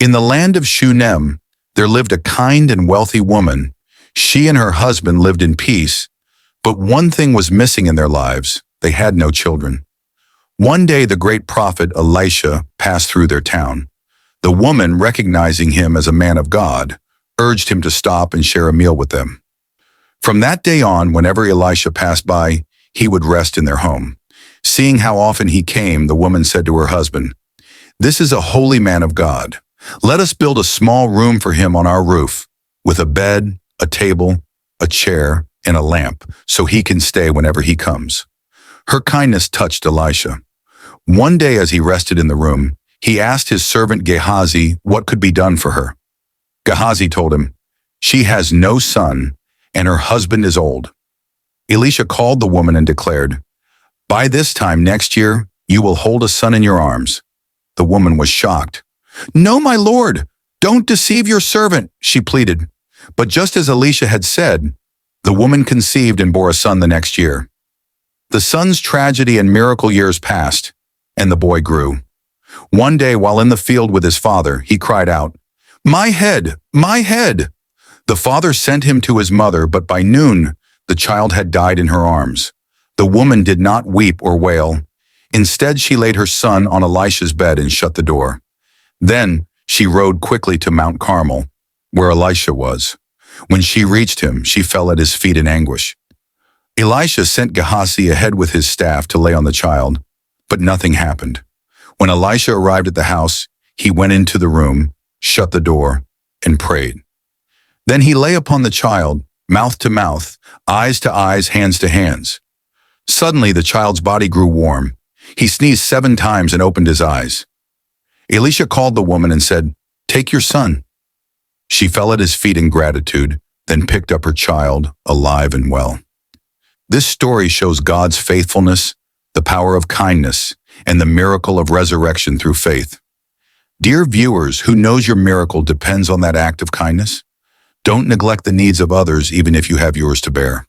In the land of Shunem, there lived a kind and wealthy woman. She and her husband lived in peace, but one thing was missing in their lives. They had no children. One day, the great prophet Elisha passed through their town. The woman, recognizing him as a man of God, urged him to stop and share a meal with them. From that day on, whenever Elisha passed by, he would rest in their home. Seeing how often he came, the woman said to her husband, "This is a holy man of God. Let us build a small room for him on our roof, with a bed, a table, a chair, and a lamp, so he can stay whenever he comes." Her kindness touched Elisha. One day as he rested in the room, he asked his servant Gehazi what could be done for her. Gehazi told him, "She has no son, and her husband is old." Elisha called the woman and declared, "By this time next year, you will hold a son in your arms." The woman was shocked. "No, my lord, don't deceive your servant," she pleaded. But just as Elisha had said, the woman conceived and bore a son the next year. The son's tragedy and miracle years passed, and the boy grew. One day, while in the field with his father, he cried out, "My head! My head!" The father sent him to his mother, but by noon, the child had died in her arms. The woman did not weep or wail. Instead, she laid her son on Elisha's bed and shut the door. Then she rode quickly to Mount Carmel, where Elisha was. When she reached him, she fell at his feet in anguish. Elisha sent Gehazi ahead with his staff to lay on the child, but nothing happened. When Elisha arrived at the house, he went into the room, shut the door, and prayed. Then he lay upon the child, mouth to mouth, eyes to eyes, hands to hands. Suddenly the child's body grew warm. He sneezed 7 times and opened his eyes. Elisha called the woman and said, "Take your son." She fell at his feet in gratitude, then picked up her child, alive and well. This story shows God's faithfulness, the power of kindness, and the miracle of resurrection through faith. Dear viewers, who knows your miracle depends on that act of kindness? Don't neglect the needs of others even if you have yours to bear.